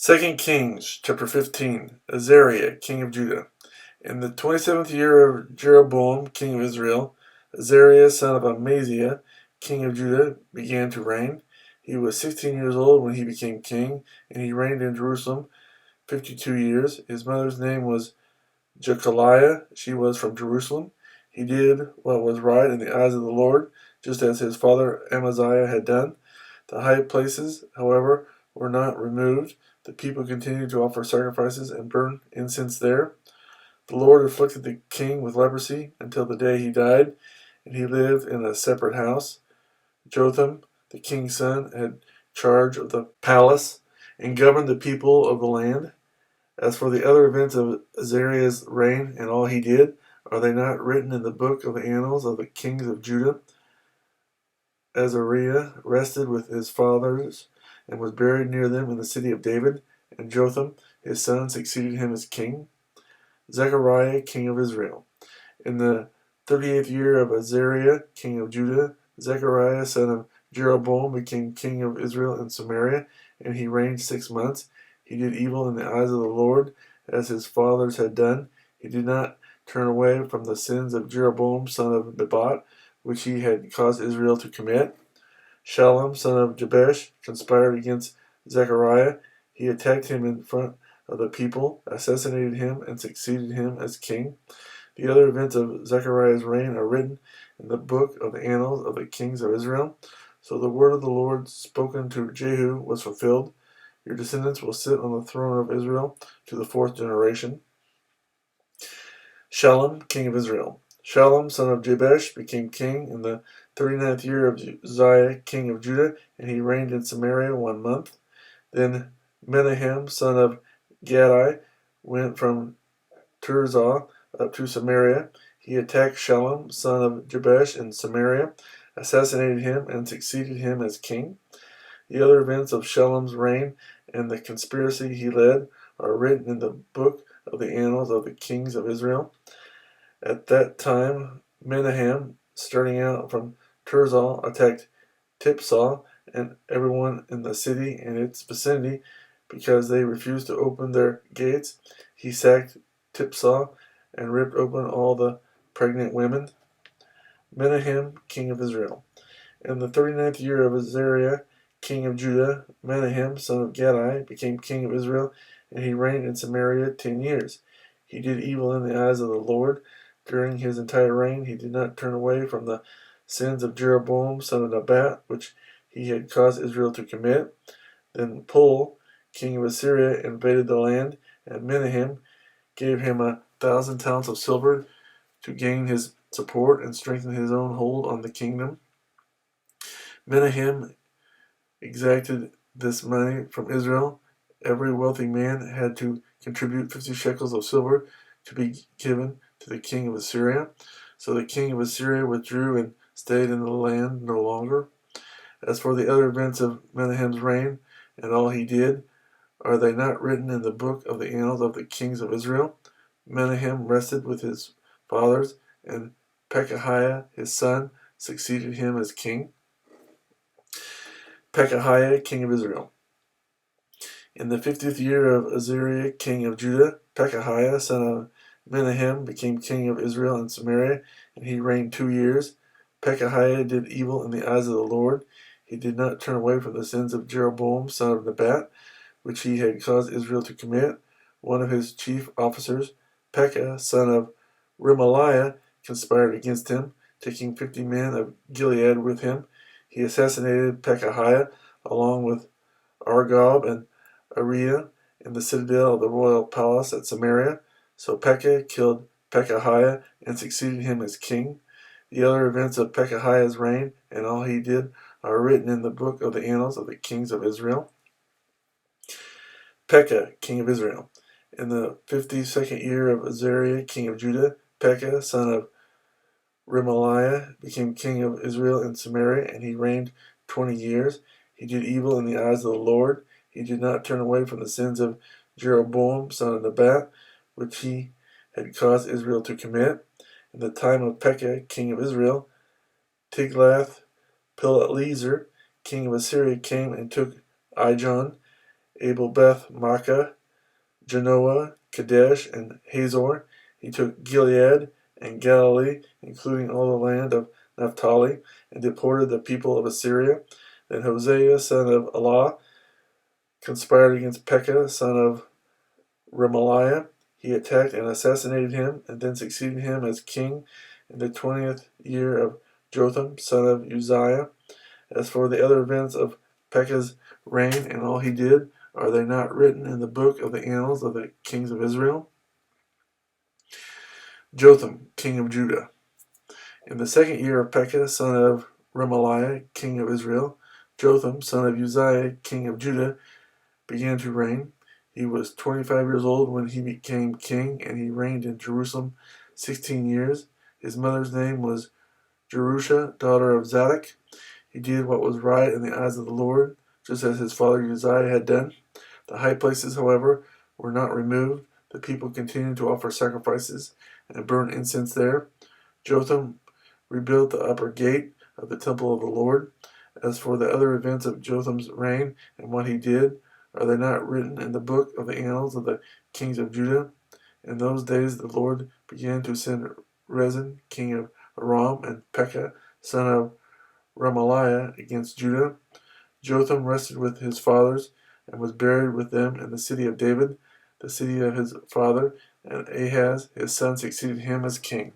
2 Kings chapter 15. Azariah, king of Judah. In the 27th year of Jeroboam, king of Israel, Azariah, son of Amaziah, king of Judah, began to reign. He was 16 years old when he became king, and he reigned in Jerusalem 52 years. His mother's name was Jechaliah. She was from Jerusalem. He did what was right in the eyes of the Lord, just as his father Amaziah had done. The high places, however, were not removed. The people continued to offer sacrifices and burn incense there. The Lord afflicted the king with leprosy until the day he died, and he lived in a separate house. Jotham, the king's son, had charge of the palace and governed the people of the land. As for the other events of Azariah's reign and all he did, are they not written in the book of the annals of the kings of Judah? Azariah rested with his fathers and was buried near them in the city of David, and Jotham, his son, succeeded him as king. Zechariah, king of Israel. In the 38th year of Azariah, king of Judah, Zechariah, son of Jeroboam, became king of Israel in Samaria, and he reigned 6 months. He did evil in the eyes of the Lord, as his fathers had done. He did not turn away from the sins of Jeroboam, son of Nebat, which he had caused Israel to commit. Shallum, son of Jabesh, conspired against Zechariah. He attacked him in front of the people, assassinated him, and succeeded him as king. The other events of Zechariah's reign are written in the book of the annals of the kings of Israel. So the word of the Lord spoken to Jehu was fulfilled. Your descendants will sit on the throne of Israel to the 4th generation. Shallum, king of Israel. Shallum, son of Jabesh, became king in the 39th year of Uzziah, king of Judah, and he reigned in Samaria 1 month. Then Menahem, son of Gadai, went from Tirzah up to Samaria. He attacked Shallum, son of Jabesh, in Samaria, assassinated him, and succeeded him as king. The other events of Shallum's reign and the conspiracy he led are written in the book of the annals of the kings of Israel. At that time, Menahem, starting out from Tirzah, attacked Tipsah and everyone in the city and its vicinity because they refused to open their gates. He sacked Tipsah and ripped open all the pregnant women. Menahem, king of Israel. In the 39th year of Azariah, king of Judah, Menahem, son of Gadai, became king of Israel, and he reigned in Samaria 10 years. He did evil in the eyes of the Lord. During his entire reign, he did not turn away from the sins of Jeroboam, son of Nebat, which he had caused Israel to commit. Then Pul, king of Assyria, invaded the land, and Menahem gave him 1,000 talents of silver to gain his support and strengthen his own hold on the kingdom. Menahem exacted this money from Israel. Every wealthy man had to contribute 50 shekels of silver to be given to the king of Assyria. So the king of Assyria withdrew and stayed in the land no longer. As for the other events of Menahem's reign and all he did, are they not written in the book of the annals of the kings of Israel? Menahem rested with his fathers, and Pekahiah his son succeeded him as king. Pekahiah, king of Israel. In the 50th year of Azariah, king of Judah, Pekahiah, son of Menahem, became king of Israel and Samaria, and he reigned 2 years. Pekahiah did evil in the eyes of the Lord. He did not turn away from the sins of Jeroboam, son of Nebat, which he had caused Israel to commit. One of his chief officers, Pekah, son of Remaliah, conspired against him, taking 50 men of Gilead with him. He assassinated Pekahiah along with Argob and Ariah in the citadel of the royal palace at Samaria. So Pekah killed Pekahiah and succeeded him as king. The other events of Pekahiah's reign and all he did are written in the book of the annals of the kings of Israel. Pekah, king of Israel. In the 52nd year of Azariah, king of Judah, Pekah, son of Remaliah, became king of Israel in Samaria, and he reigned 20 years. He did evil in the eyes of the Lord. He did not turn away from the sins of Jeroboam, son of Nebat, which he had caused Israel to commit. In the time of Pekah, king of Israel, Tiglath-Pileser, king of Assyria, came and took Ijon, Abel Beth Maachah, Genoa, Kadesh, and Hazor. He took Gilead and Galilee, including all the land of Naphtali, and deported the people of Assyria. Then Hosea, son of Elah, conspired against Pekah, son of Remaliah. He attacked and assassinated him, and then succeeded him as king in the 20th year of Jotham, son of Uzziah. As for the other events of Pekah's reign and all he did, are they not written in the book of the annals of the kings of Israel? Jotham, king of Judah. In the 2nd year of Pekah, son of Remaliah, king of Israel, Jotham, son of Uzziah, king of Judah, began to reign. He was 25 years old when he became king, and he reigned in Jerusalem 16 years. His mother's name was Jerusha, daughter of Zadok. He did what was right in the eyes of the Lord, just as his father Uzziah had done. The high places, however, were not removed. The people continued to offer sacrifices and burn incense there. Jotham rebuilt the upper gate of the temple of the Lord. As for the other events of Jotham's reign and what he did, are they not written in the book of the annals of the kings of Judah? In those days the Lord began to send Rezin, king of Aram, and Pekah, son of Remaliah, against Judah. Jotham rested with his fathers and was buried with them in the city of David, the city of his father, and Ahaz his son succeeded him as king.